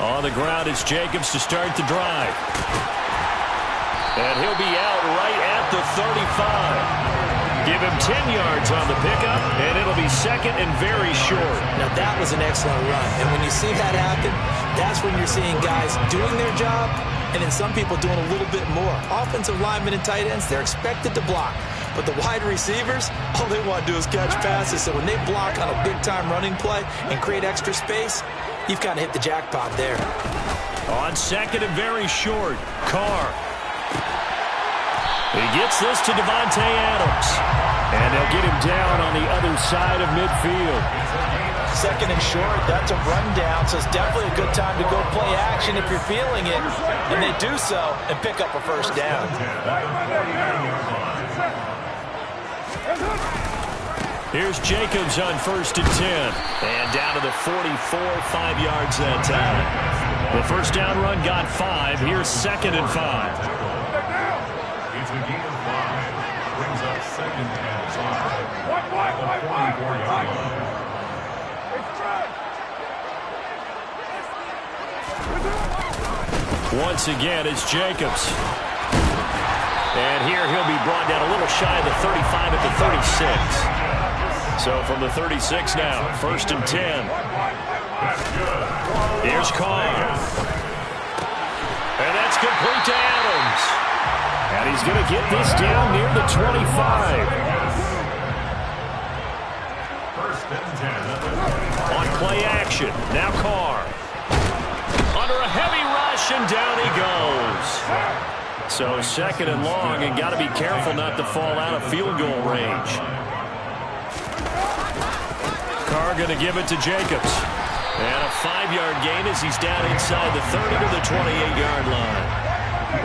On the ground, it's Jacobs to start the drive. And he'll be out right at the 35. Give him 10 yards on the pickup, and it'll be second and very short. Now, that was an excellent run. And when you see that happen, that's when you're seeing guys doing their job and then some people doing a little bit more. Offensive linemen and tight ends, they're expected to block. But the wide receivers, all they want to do is catch passes. So when they block on a big-time running play and create extra space, you've kind of hit the jackpot there. On second and very short, Carr. He gets this to Devontae Adams. And they'll get him down on the other side of midfield. Second and short, that's a rundown, so it's definitely a good time to go play action if you're feeling it. And they do so and pick up a first down. Here's Jacobs on 1st and 10. And down to the 44, 5 yards that time. The first down run got 5. Here's 2nd and 5. It's a gain of 5. Brings up 2nd and 5. 24-yard line. Once again, it's Jacobs. And here he'll be brought down a little shy of the 35 at the 36. So from the 36 now, 1st and 10. Here's Carr. And that's complete to Adams. And he's going to get this down near the 25. 1st and 10. On play action, now Carr. Under a heavy rush, and down he goes. So 2nd and long, and got to be careful not to fall out of field goal range. Carr going to give it to Jacobs. And a 5-yard gain as he's down inside the 30 to the 28-yard line.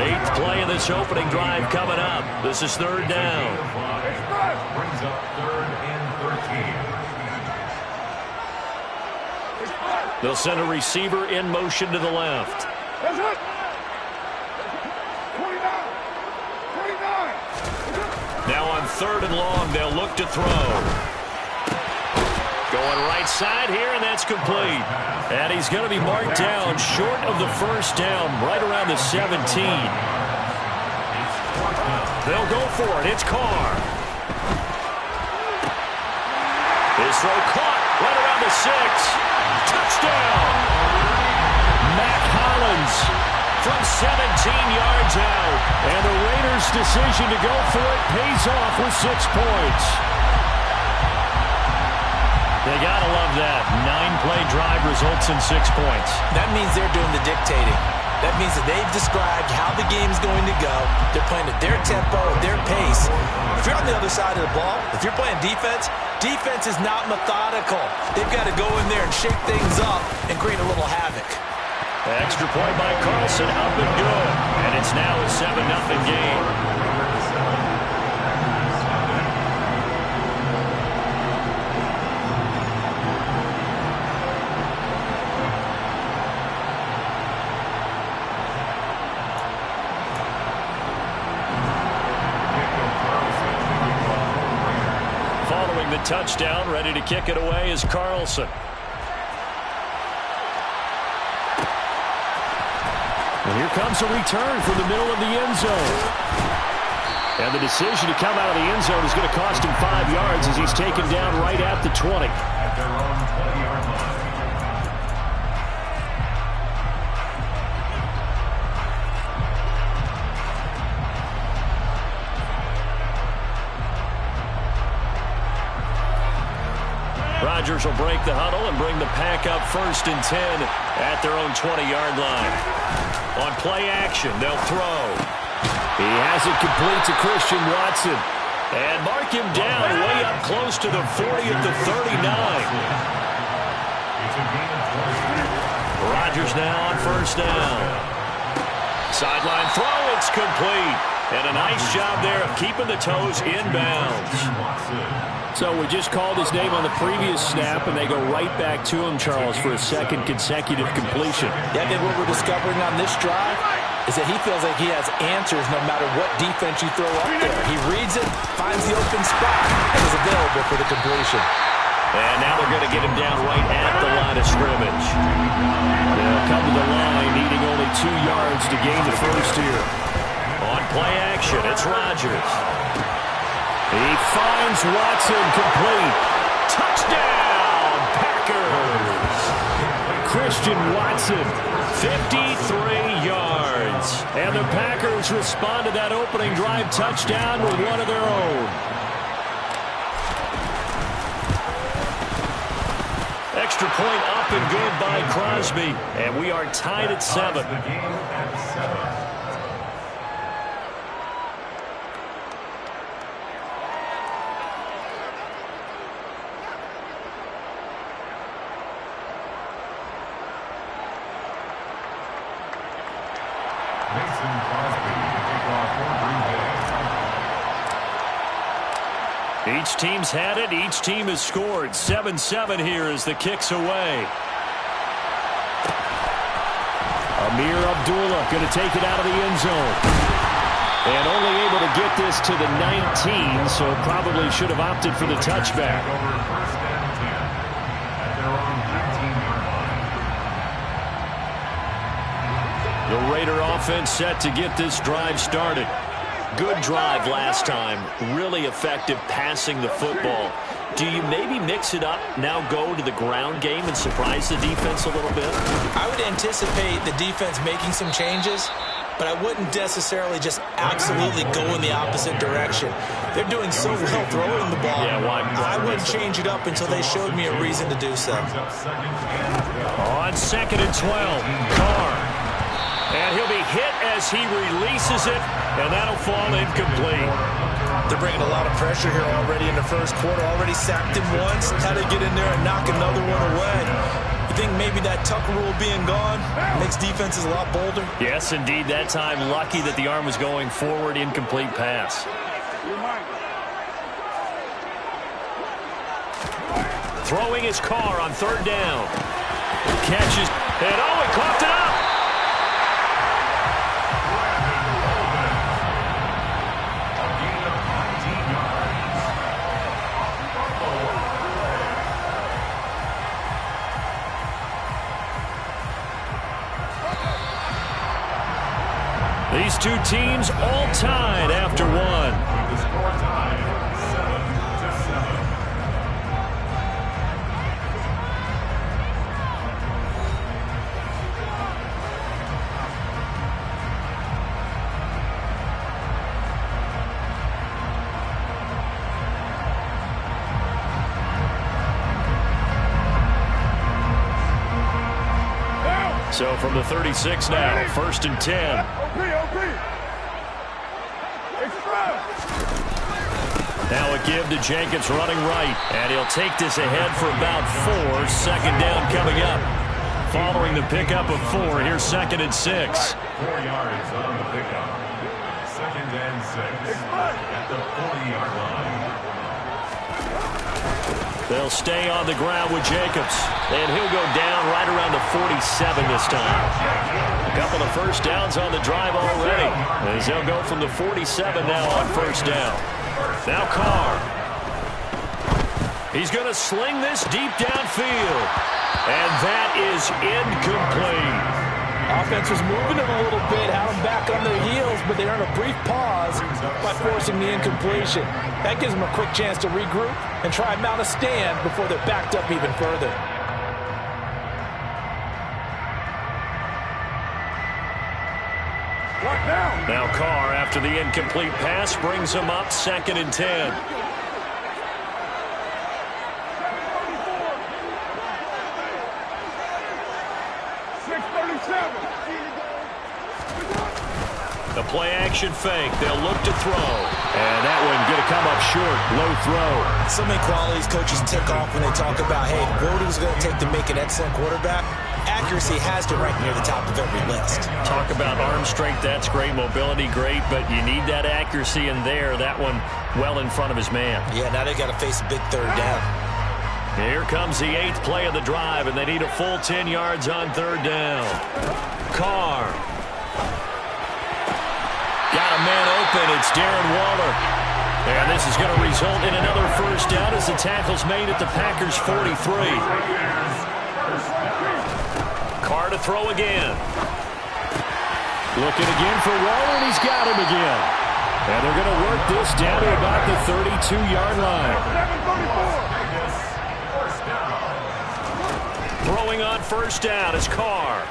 8th play of this opening drive coming up. This is 3rd down. Brings up 3rd and 13. They'll send a receiver in motion to the left. Now on 3rd and long, they'll look to throw. Going right side here, and that's complete. And he's going to be marked down short of the first down, right around the 17. They'll go for it. It's Carr. His throw caught right around the 6. Touchdown! Matt Hollins from 17 yards out. And the Raiders' decision to go for it pays off with 6 points. They gotta love that. 9-play drive results in 6 points. That means they're doing the dictating. That means that they've described how the game's going to go. They're playing at their tempo, at their pace. If you're on the other side of the ball, if you're playing defense, defense is not methodical. They've got to go in there and shake things up and create a little havoc. Extra point by Carlson, up and good. And it's now a 7-0 game. The touchdown, ready to kick it away is Carlson. And here comes a return from the middle of the end zone. And the decision to come out of the end zone is going to cost him 5 yards as he's taken down right at the 20. At their own 20-yard line. Rodgers will break the huddle and bring the pack up 1st and 10 at their own 20-yard line. On play action, they'll throw. He has it complete to Christian Watson. And mark him down way up close to the 40 at the 39. Rodgers now on 1st down. Sideline throw, it's complete. And a nice job there of keeping the toes inbounds. So we just called his name on the previous snap, and they go right back to him, Charles, for a 2nd consecutive completion. Yeah, then what we're discovering on this drive is that he feels like he has answers no matter what defense you throw up there. He reads it, finds the open spot, and is available for the completion. And now they're going to get him down right at the line of scrimmage. They'll come to the line, needing only 2 yards to gain the first here. On play action, it's Rodgers. He finds Watson complete. Touchdown, Packers! Christian Watson, 53 yards. And the Packers respond to that opening drive touchdown with one of their own. Extra point up and good by Crosby. And we are tied at 7. Each team's had it. Each team has scored. 7-7 here as the kick's away. Amir Abdullah going to take it out of the end zone. And only able to get this to the 19, so probably should have opted for the touchback. The Raider offense set to get this drive started. Good drive last time. Really effective passing the football. Do you maybe mix it up, now go to the ground game and surprise the defense a little bit? I would anticipate the defense making some changes, but I wouldn't necessarily just absolutely go in the opposite direction. They're doing so well throwing the ball. Yeah, I wouldn't change it up until they showed me a reason to do so. On 2nd and 12, Carr. And he'll be hit as he releases it, and that'll fall incomplete. They're bringing a lot of pressure here already in the first quarter. Already sacked him once. Had to get in there and knock another one away. You think maybe that Tucker rule being gone makes defenses a lot bolder? Yes, indeed. That time, lucky that the arm was going forward. Incomplete pass. Throwing his Carr on 3rd down. Catches, and he coughed it up. These two teams all tied after one. The score tied 7-7. So from the 36 now, 1st and 10. Now a give to Jacobs running right, and he'll take this ahead for about 4. 2nd down coming up. Following the pickup of 4, here's 2nd and 6. 4 yards on the pickup. 2nd and 6 at the 40-yard line. They'll stay on the ground with Jacobs, and he'll go down right around the 47 this time. A couple of first downs on the drive already, as they'll go from the 47 now on 1st down. Now Carr. He's going to sling this deep downfield, and that is incomplete. Offense was moving it a little bit, had them back on their heels, but they earned a brief pause by forcing the incompletion. That gives them a quick chance to regroup and try and mount a stand before they're backed up even further. Now Carr, after the incomplete pass, brings him up 2nd and 10. The play-action fake. They'll look to throw. And that one going to come up short. Low throw. So many qualities coaches tick off when they talk about, hey, what is it going to take to make an excellent quarterback? Accuracy has to rank near the top of every list. Talk about arm strength. That's great. Mobility, great. But you need that accuracy in there. That one well in front of his man. Yeah, now they got to face a big 3rd down. Here comes the 8th play of the drive, and they need a full 10 yards on 3rd down. Carr. Got a man open. It's Darren Waller. And this is going to result in another first down as the tackle's made at the Packers' 43. Carr to throw again. Looking again for Waller, and he's got him again. And they're going to work this down to about the 32-yard line. Throwing on first down is Carr.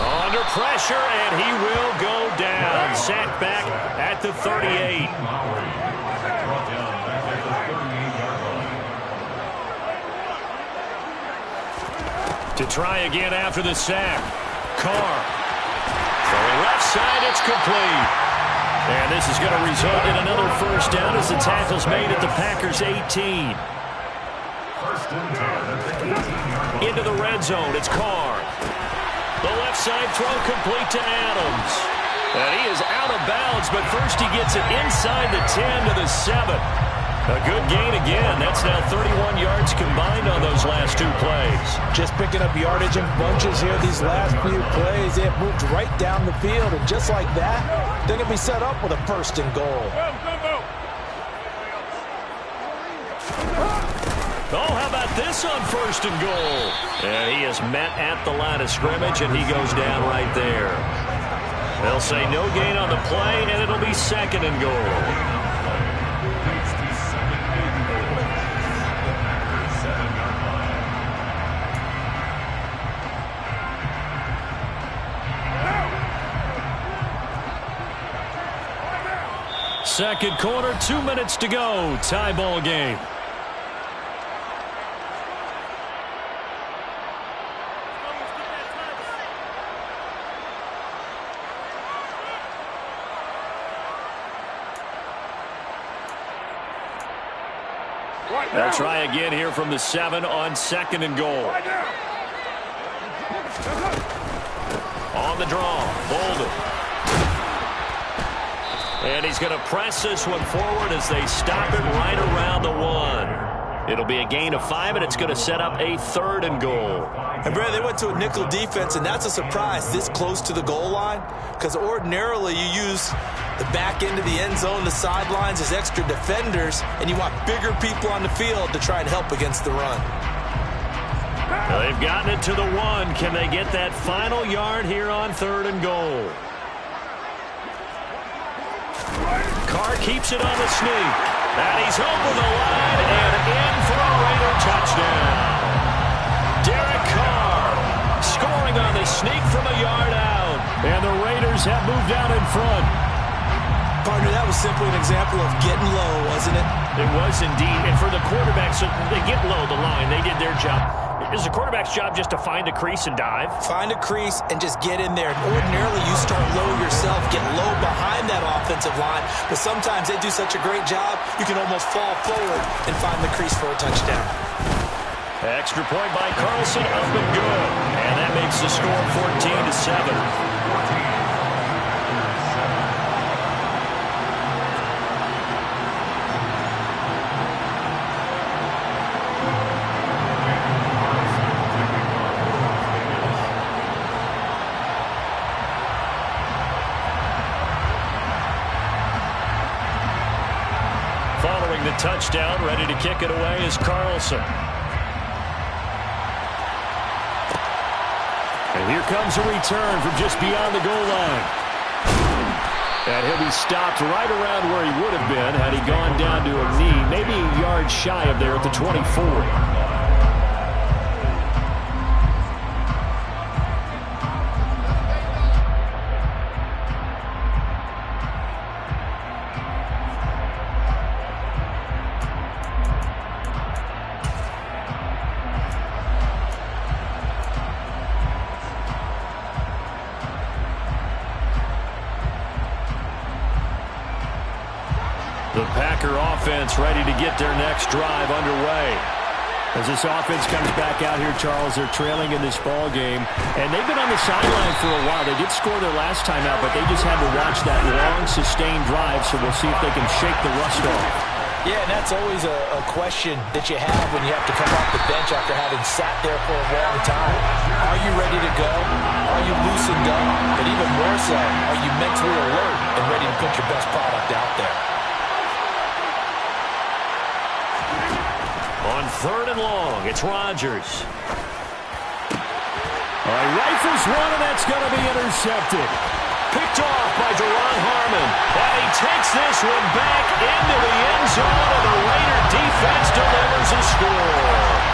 Under pressure, and he will go down. Sacked back at the 38. To try again after the sack. Carr. Throwing left side, it's complete. And this is going to result in another first down as the tackle's made at the Packers' 18. Into the red zone, it's Carr. The left side throw complete to Adams. And he is out of bounds, but first he gets it inside the 10 to the 7. A good gain again. That's now 31 yards combined on those last two plays. Just picking up yardage in bunches here these last few plays. They have moved right down the field, and just like that, they're going to be set up with a first and goal. Oh, how about this on first and goal? And he is met at the line of scrimmage, and he goes down right there. They'll say no gain on the play, and it'll be second and goal. Second quarter, 2 minutes to go. Tie ball game. They'll try again here from the 7 on second and goal. On the draw, Bolden. And he's going to press this one forward as they stop it right around the 1. It'll be a gain of 5, and it's going to set up a third and goal. And, Brad, they went to a nickel defense, and that's a surprise this close to the goal line, because ordinarily you use the back end of the end zone, the sidelines as extra defenders, and you want bigger people on the field to try and help against the run. Well, they've gotten it to the 1. Can they get that final yard here on third and goal? Carr keeps it on the sneak. And he's over the line and in for a Raider touchdown. Derek Carr scoring on the sneak from a yard out. And the Raiders have moved out in front. Partner, that was simply an example of getting low, wasn't it? It was indeed. And for the quarterbacks, they get low the line. They did their job. It's the quarterback's job just to find a crease and dive. Find a crease and just get in there. Ordinarily, you start low yourself, get low behind that offensive line. But sometimes they do such a great job, you can almost fall forward and find the crease for a touchdown. Extra point by Carlson, up and good. And that makes the score 14-7. Following the touchdown, ready to kick it away is Carlson. And here comes a return from just beyond the goal line. And he'll be stopped right around where he would have been had he gone down to a knee, maybe a yard shy of there at the 24. The Packer offense ready to get their next drive underway. As this offense comes back out here, Charles, they're trailing in this ball game, and they've been on the sideline for a while. They did score their last time out, but they just had to watch that long, sustained drive, so we'll see if they can shake the rust off. Yeah, and that's always a question that you have when you have to come off the bench after having sat there for a long time. Are you ready to go? Are you loosened up? But even more so, are you mentally alert and ready to put your best product out there? On 3rd and long, it's Rodgers. He rifles one, and that's going to be intercepted. Picked off by Duron Harmon. And he takes this one back into the end zone, and the Raider defense delivers a score.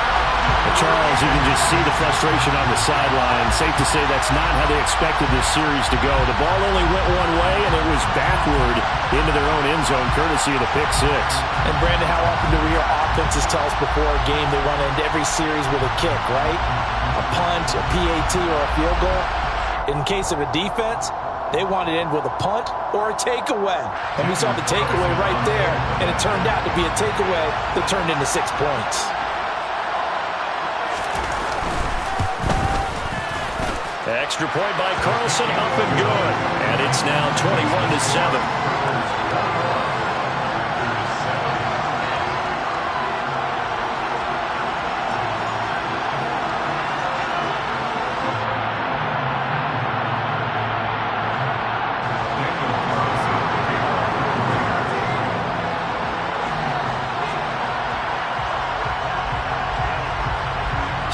Charles, you can just see the frustration on the sideline. Safe to say that's not how they expected this series to go. The ball only went one way, and it was backward into their own end zone, courtesy of the pick six. And, Brandon, how often do we hear offenses tell us before a game they want to end every series with a kick, right? A punt, a PAT, or a field goal. In case of a defense, they want to end with a punt or a takeaway. And we saw the takeaway right there, and it turned out to be a takeaway that turned into 6 points. Extra point by Carlson, up and good. And it's now 21-7.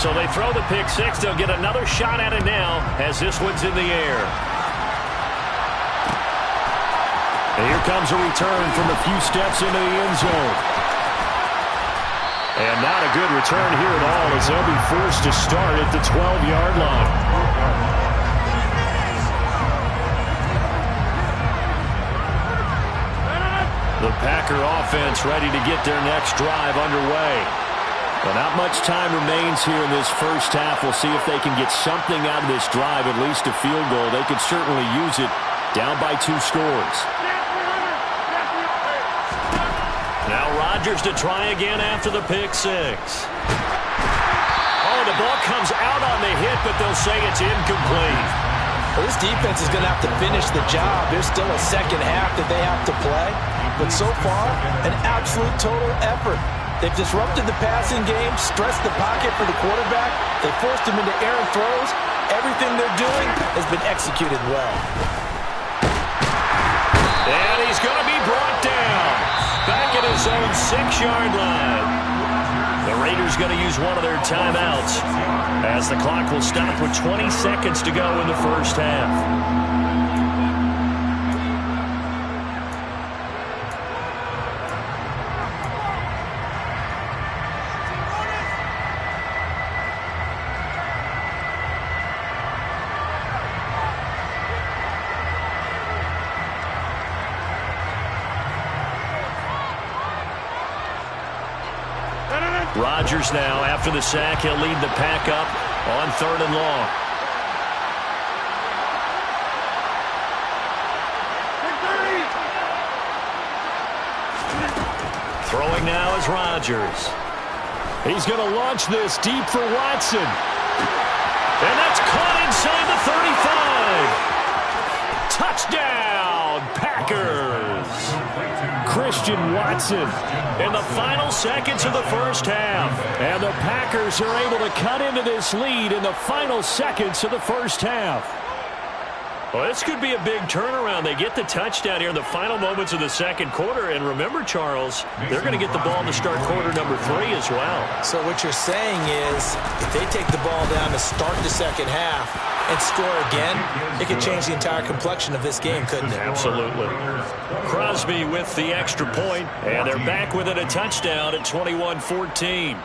So they throw the pick six. They'll get another shot at it now as this one's in the air. And here comes a return from a few steps into the end zone. And not a good return here at all as they'll be forced to start at the 12-yard line. The Packer offense ready to get their next drive underway. Well, not much time remains here in this first half. We'll see if they can get something out of this drive, at least a field goal. They could certainly use it down by 2 scores. Now Rodgers to try again after the pick six. Oh, the ball comes out on the hit, but they'll say it's incomplete. Well, this defense is going to have to finish the job. There's still a second half that they have to play. But so far, an absolute total effort. They've disrupted the passing game, stressed the pocket for the quarterback. They forced him into errant throws. Everything they're doing has been executed well. And he's going to be brought down. Back at his own 6-yard line. The Raiders going to use one of their timeouts as the clock will stop with 20 seconds to go in the first half. Rodgers now, after the sack, he'll lead the pack up on 3rd and long. Throwing now is Rodgers. He's going to launch this deep for Watson. And that's caught inside the 35. Touchdown, Packers. Christian Watson in the final seconds of the first half. And the Packers are able to cut into this lead in the final seconds of the first half. Well, this could be a big turnaround. They get the touchdown here in the final moments of the second quarter. And remember, Charles, they're going to get the ball to start quarter number 3 as well. So what you're saying is if they take the ball down to start the second half and score again, it could change the entire complexion of this game, couldn't it? Absolutely. Crosby with the extra point, and they're back within a touchdown at 21-14.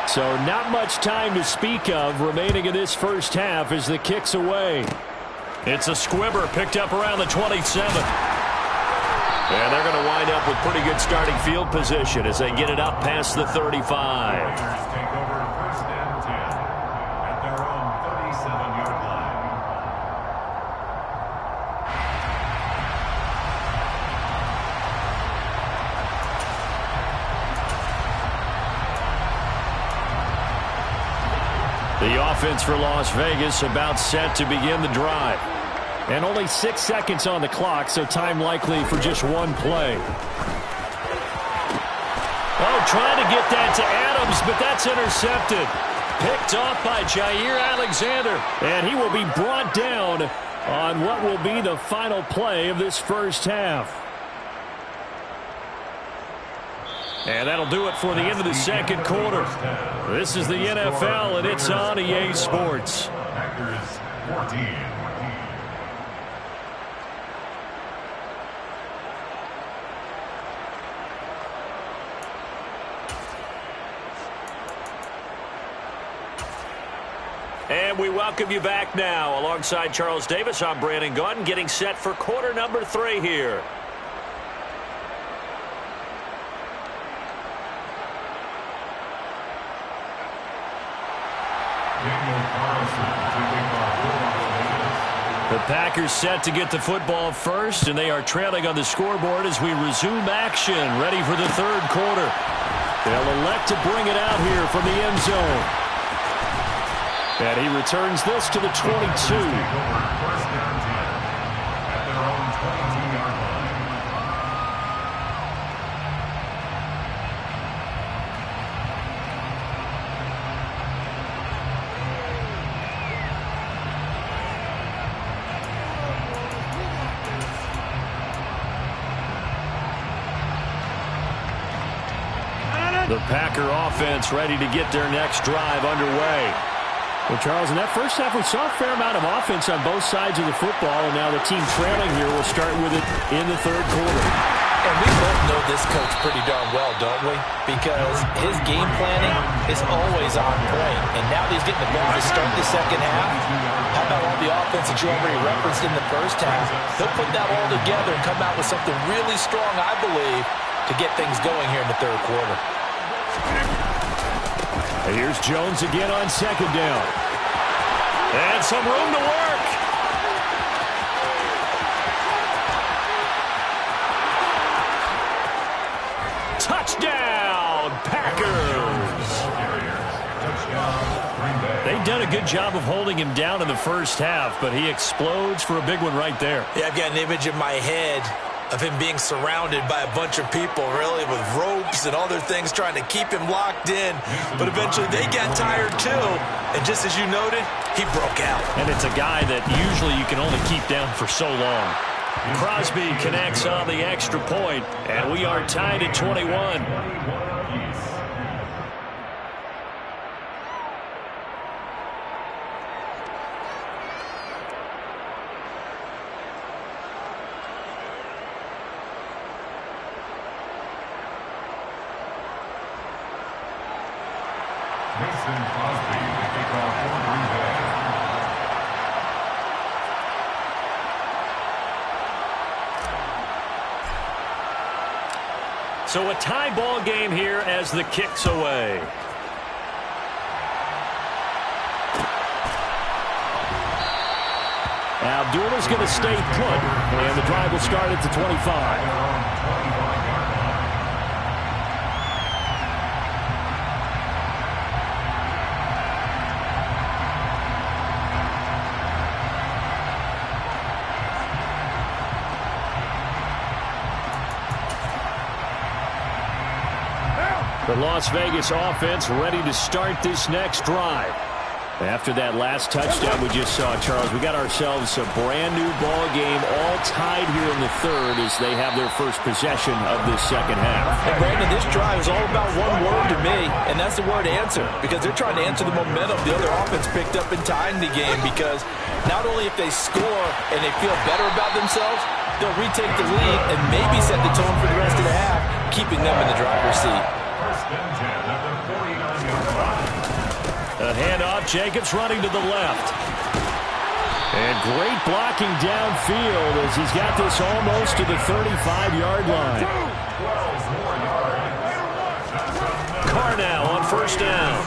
So not much time to speak of remaining in this first half as the kick's away. It's a squibber picked up around the 27. And they're going to wind up with pretty good starting field position as they get it up past the 35. Take over 1st and 10 at their own 37-yard line. The offense for Las Vegas about set to begin the drive. And only 6 seconds on the clock, so time likely for just one play. Oh, trying to get that to Adams, but that's intercepted. Picked off by Jair Alexander. And he will be brought down on what will be the final play of this first half. And that'll do it for the end of the second quarter. This is the NFL, and it's on EA Sports. Packers 14. And we welcome you back now. Alongside Charles Davis, I'm Brandon Gaudin, getting set for quarter number 3 here. The Packers set to get the football first, and they are trailing on the scoreboard as we resume action, ready for the third quarter. They'll elect to bring it out here from the end zone. And he returns this to the 22. First down 10 at their own 22-yard line. The Packer offense ready to get their next drive underway. Well, Charles, in that first half, we saw a fair amount of offense on both sides of the football, and now the team trailing here will start with it in the third quarter. And we both know this coach pretty darn well, don't we? Because his game planning is always on point. And now that he's getting the ball to start the second half, how about all the offense that you already referenced in the first half? He'll put that all together and come out with something really strong, I believe, to get things going here in the third quarter. And here's Jones again on second down. And some room to work. Touchdown, Packers. They've done a good job of holding him down in the first half, but he explodes for a big one right there. Yeah, I've got an image in my head of him being surrounded by a bunch of people, really, with ropes and other things trying to keep him locked in. But eventually they got tired, too. And just as you noted, he broke out. And it's a guy that usually you can only keep down for so long. Crosby connects on the extra point, and we are tied at 21. So a tie ball game here as the kick's away. Now Abdullah's going to stay put, and the drive will start at the 25. The Las Vegas offense ready to start this next drive. After that last touchdown we just saw, Charles, we got ourselves a brand-new ball game, all tied here in the third as they have their first possession of this second half. And Brandon, this drive is all about one word to me, and that's the word answer, because they're trying to answer the momentum the other offense picked up in tying the game, because not only if they score and they feel better about themselves, they'll retake the lead and maybe set the tone for the rest of the half, keeping them in the driver's seat. A handoff, Jacobs running to the left. And great blocking downfield as he's got this almost to the 35-yard line. Carr now on first down.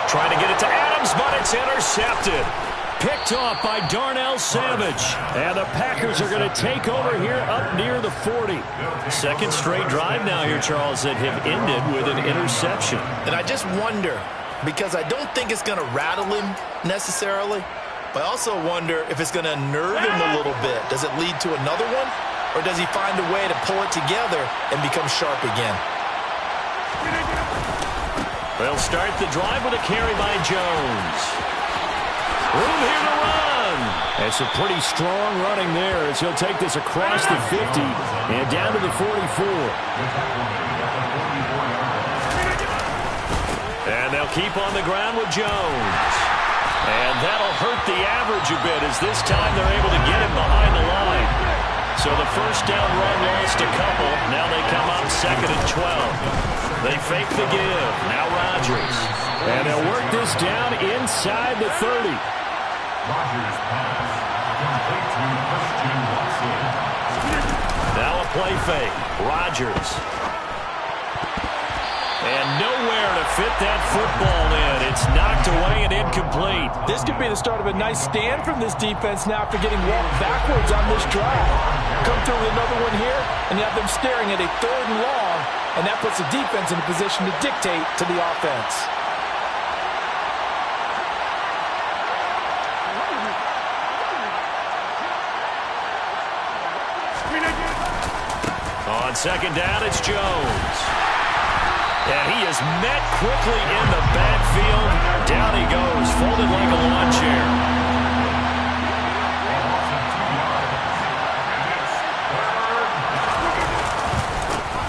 Trying to get it to Adams, but it's intercepted. Picked off by Darnell Savage. And the Packers are going to take over here up near the 40. Second straight drive now here, Charles, that have ended with an interception. And I just wonder, because I don't think it's going to rattle him necessarily, but I also wonder if it's going to nerve him a little bit. Does it lead to another one? Or does he find a way to pull it together and become sharp again? They'll start the drive with a carry by Jones. Room here to run. That's a pretty strong running there as he'll take this across the 50 and down to the 44. And they'll keep on the ground with Jones. And that'll hurt the average a bit as this time they're able to get him behind the line. So the first down run lost a couple. Now they come up 2nd and 12. They fake the give. Now Rodgers. And they'll work this down inside the 30. Rodgers pass. Complete to Christian Watson. Now a play fake. Rodgers. And nowhere to fit that football in. It's knocked away and incomplete. This could be the start of a nice stand from this defense now after getting walked backwards on this drive. Come through with another one here, and you have them staring at a 3rd and long, and that puts the defense in a position to dictate to the offense. On 2nd down, it's Jones. And he is met quickly in the backfield. Down he goes, folded like a lawn chair.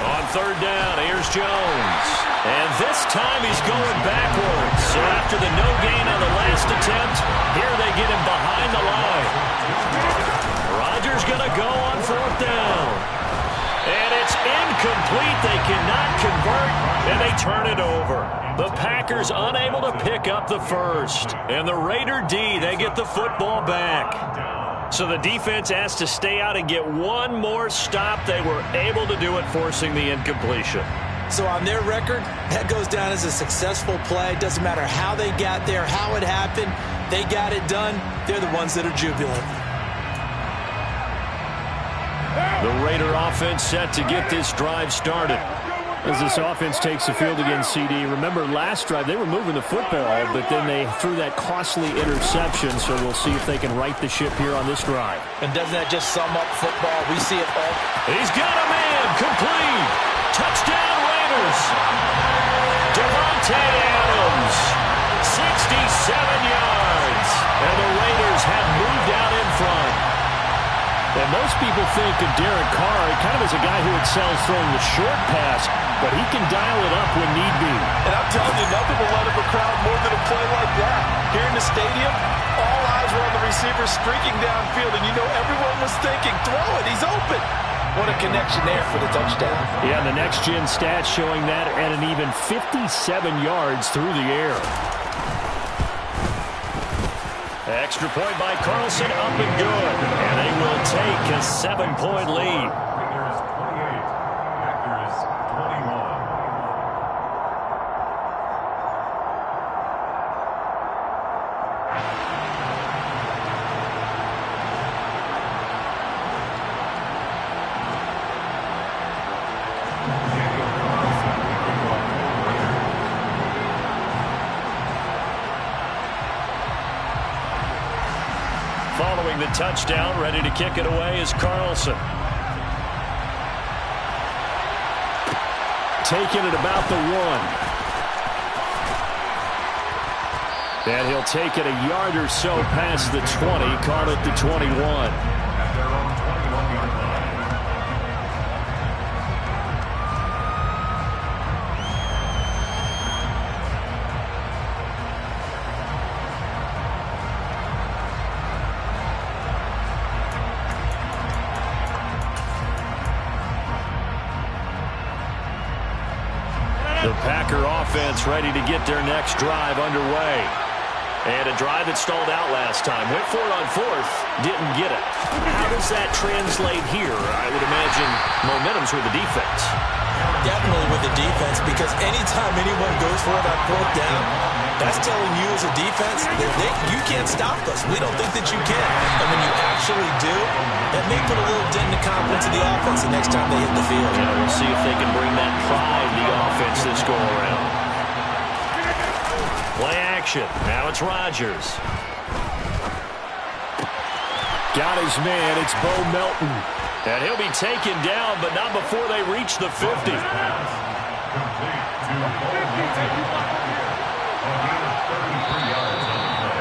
On 3rd down, here's Jones. And this time he's going backwards. So after the no gain on the last attempt, here they get him behind the line. Rodgers going to go on 4th down. And it's incomplete. They cannot convert, and they turn it over. The Packers unable to pick up the first. And the Raider D, they get the football back. So the defense has to stay out and get one more stop. They were able to do it, forcing the incompletion. So on their record, that goes down as a successful play. Doesn't matter how they got there, how it happened. They got it done. They're the ones that are jubilant. The Raider offense set to get this drive started. As this offense takes the field against CD, remember last drive they were moving the football, but then they threw that costly interception, so we'll see if they can right the ship here on this drive. And doesn't that just sum up football? We see it all. He's got a man, complete. Touchdown Raiders. Devontae Adams, 67 yards. And the Raiders have moved out in front. And most people think of Derek Carr kind of as a guy who excels throwing the short pass, but he can dial it up when need be. And I'm telling you, nothing will let up a crowd more than a play like that. Here in the stadium, all eyes were on the receiver streaking downfield, and you know everyone was thinking, throw it, he's open. What a connection there for the touchdown. Yeah, the next-gen stats showing that at an even 57 yards through the air. Extra point by Carlson, up and good. And they will take a 7-point lead. Raiders 28, Packers 21. Following the touchdown, ready to kick it away is Carlson. Taking it about the 1. And he'll take it a yard or so past the 20, call it the 21. At their own 21-yard line. The Packer offense ready to get their next drive underway. And a drive that stalled out last time. Went for it on 4th, didn't get it. How does that translate here? I would imagine momentum's with the defense. Definitely with the defense, because anytime anyone goes for it on 4th down, that's telling you as a defense that you can't stop us. We don't think that you can. And when you actually do, that may put a little dent in the confidence of the offense the next time they hit the field. Yeah, we'll see if they can bring that pride in the offense this go-around. Play action. Now it's Rodgers. Got his man. It's Bo Melton. And he'll be taken down, but not before they reach the 50. Complete to Cole A gain of 33 yards on the play.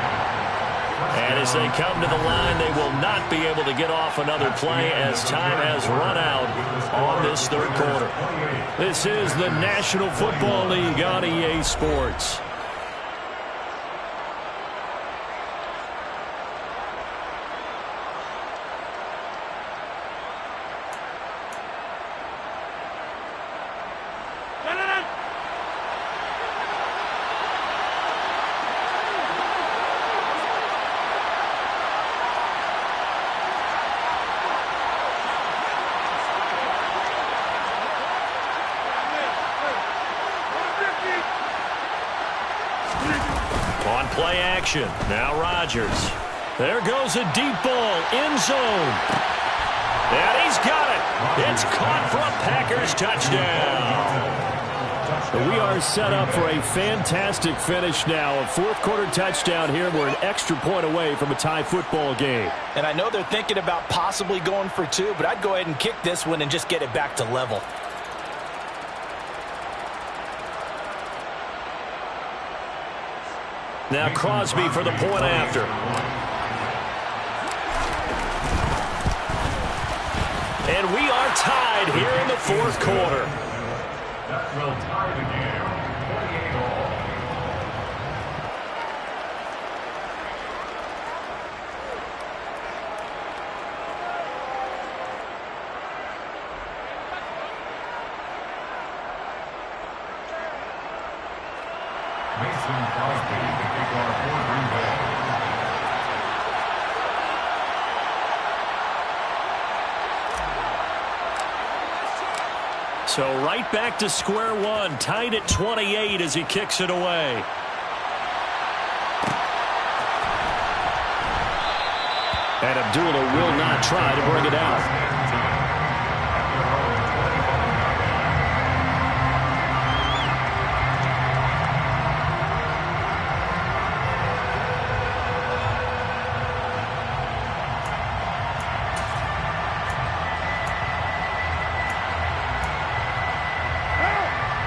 And as they come to the line, they will not be able to get off another play as time has run out on this third quarter. This is the National Football League on EA Sports. On play action, now Rodgers. There goes a deep ball, end zone. And he's got it. It's caught for a Packers touchdown. We are set up for a fantastic finish now. A fourth-quarter touchdown here. We're an extra point away from a tie football game. And I know they're thinking about possibly going for two, but I'd go ahead and kick this one and just get it back to level. Now Crosby for the point after. And we are tied here in the fourth quarter. That will tie the game. 28-all. Mason Crosby, the kickoff for Green Bay. So right back to square one, tied at 28 as he kicks it away. And Abdullah will not try to bring it out.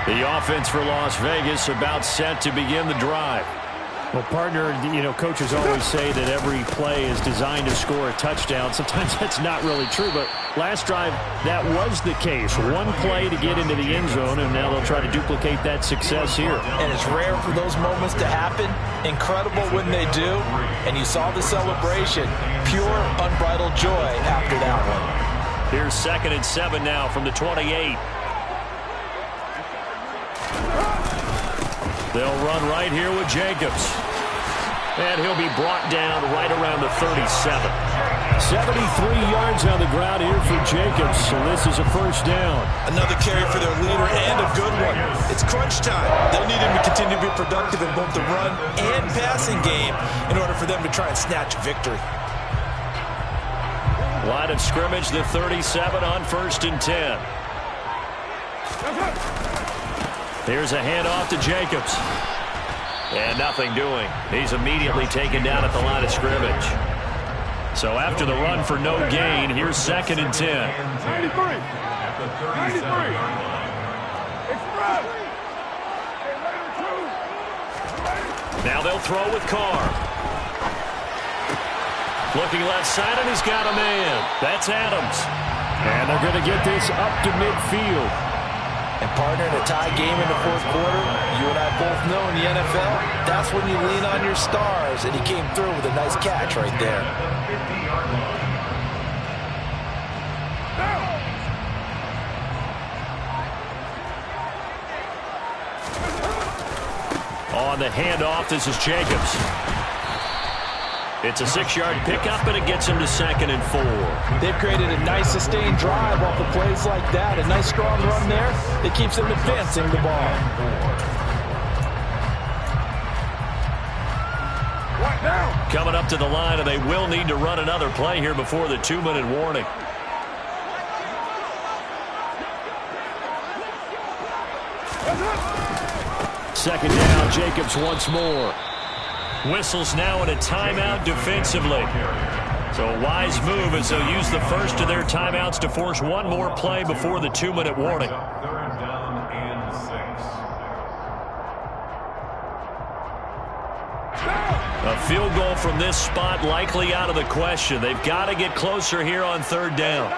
The offense for Las Vegas about set to begin the drive. Well, partner, coaches always say that every play is designed to score a touchdown. Sometimes that's not really true, but last drive, that was the case. One play to get into the end zone, and now they'll try to duplicate that success here. And it's rare for those moments to happen. Incredible when they do. And you saw the celebration. Pure, unbridled joy after that one. Here's 2nd and 7 now from the 28. They'll run right here with Jacobs. And he'll be brought down right around the 37. 73 yards on the ground here for Jacobs. So this is a first down. Another carry for their leader and a good one. It's crunch time. They'll need him to continue to be productive in both the run and passing game in order for them to try and snatch victory. Line of scrimmage, the 37 on 1st and 10. Here's a handoff to Jacobs. And nothing doing. He's immediately taken down at the line of scrimmage. So after the run for no gain, here's 2nd and 10. 93. At the 37-yard line. Now they'll throw with Carr. Looking left side, and he's got a man. That's Adams. And they're going to get this up to midfield. And partner, in a tie game in the fourth quarter, you and I both know in the NFL, that's when you lean on your stars, and he came through with a nice catch right there. On the handoff, this is Jacobs. It's a 6-yard pickup, and it gets him to 2nd and 4. They've created a nice sustained drive off of plays like that. A nice strong run there that keeps them advancing the ball. Coming up to the line, and they will need to run another play here before the 2-minute warning. Second down, Jacobs once more. Whistles now in a timeout defensively. So a wise move as they'll use the first of their timeouts to force one more play before the 2-minute warning. 3rd down and 6. A field goal from this spot likely out of the question. They've got to get closer here on third down.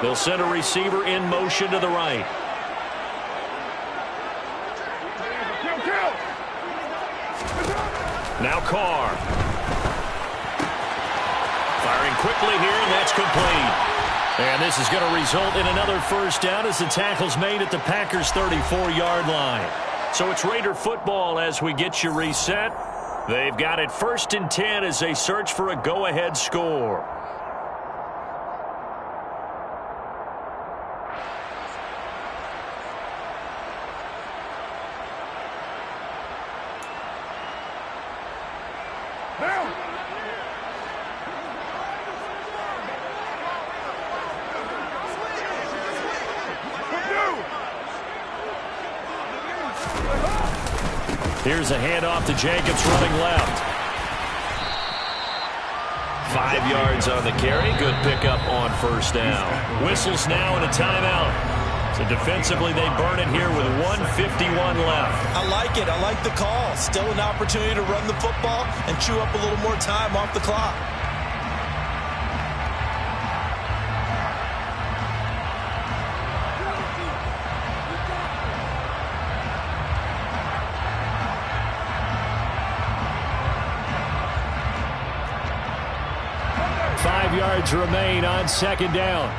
They'll send a receiver in motion to the right. Now Carr. Firing quickly here, and that's complete. And this is going to result in another first down as the tackle's made at the Packers' 34-yard line. So it's Raider football as we get you reset. They've got it 1st and 10 as they search for a go-ahead score. Here's a handoff to Jacobs running left. 5 yards on the carry. Good pickup on first down. Whistles now and a timeout. So defensively they burn it here with 1:51 left. I like it. I like the call. Still an opportunity to run the football and chew up a little more time off the clock. Yards remain on second down.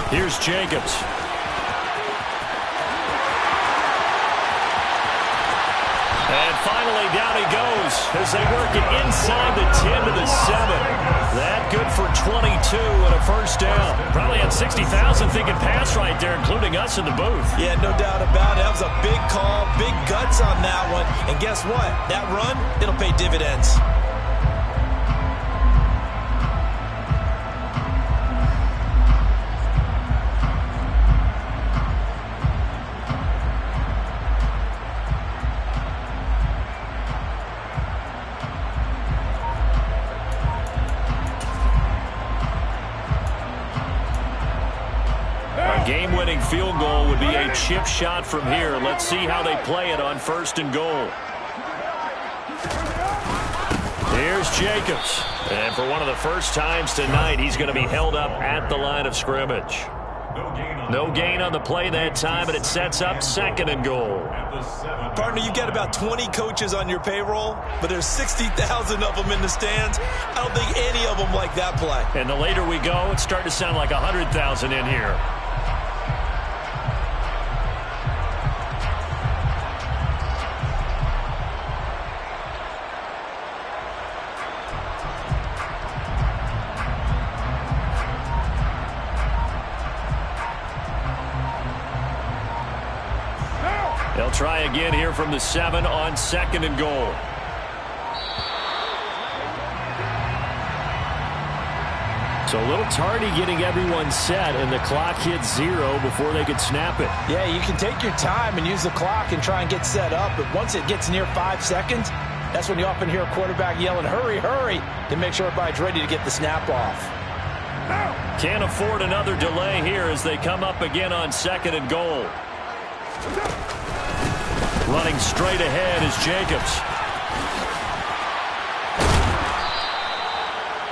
Here's Jacobs. And finally down he goes as they work it inside the 10 to the 7. That good for 22 and a first down. Probably had 60,000 thinking pass right there, including us in the booth. Yeah, no doubt about it. That was a big call, big guts on that one. And guess what? That run, it'll pay dividends. Game-winning field goal would be a chip shot from here. Let's see how they play it on 1st and goal. Here's Jacobs. And for one of the first times tonight, he's going to be held up at the line of scrimmage. No gain on the play that time, and it sets up 2nd and goal. Partner, you've got about 20 coaches on your payroll, but there's 60,000 of them in the stands. I don't think any of them like that play. And the later we go, it's starting to sound like 100,000 in here. They'll try again here from the 7 on 2nd and goal. So a little tardy getting everyone set, and the clock hits 0 before they could snap it. Yeah, you can take your time and use the clock and try and get set up, but once it gets near 5 seconds, that's when you often hear a quarterback yelling, hurry, hurry, to make sure everybody's ready to get the snap off. Can't afford another delay here as they come up again on 2nd and goal. Running straight ahead is Jacobs.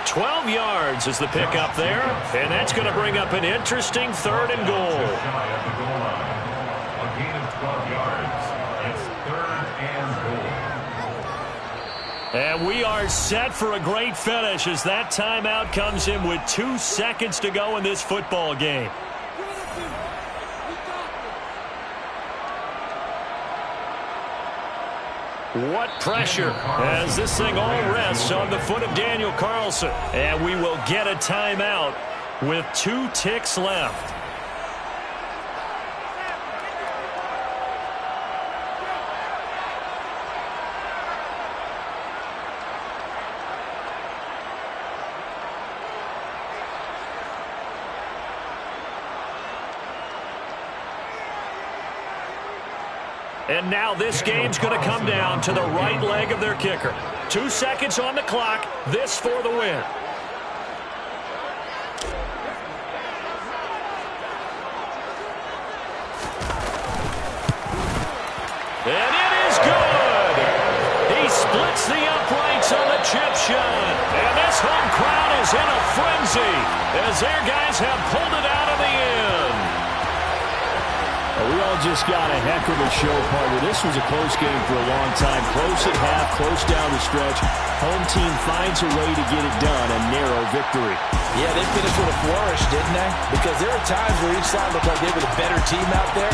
12 yards is the pickup there, and that's going to bring up an interesting 3rd and goal. A gain of 12 yards. It's 3rd and goal. And we are set for a great finish as that timeout comes in with 2 seconds to go in this football game. What pressure as this thing all rests on the foot of Daniel Carlson. And we will get a timeout with 2 ticks left. And now this game's going to come down to the right leg of their kicker. 2 seconds on the clock. This for the win. And it is good. He splits the uprights on the chip shot. And this home crowd is in a frenzy as their guys have pulled it out of the end. Well, we all just got a heck of a show, partner. This was a close game for a long time. Close at half, close down the stretch. Home team finds a way to get it done, a narrow victory. Yeah, they finished with a flourish, didn't they? Because there were times where each side looked like they were the better team out there.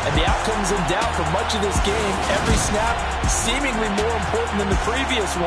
And the outcome's in doubt for much of this game. Every snap seemingly more important than the previous one.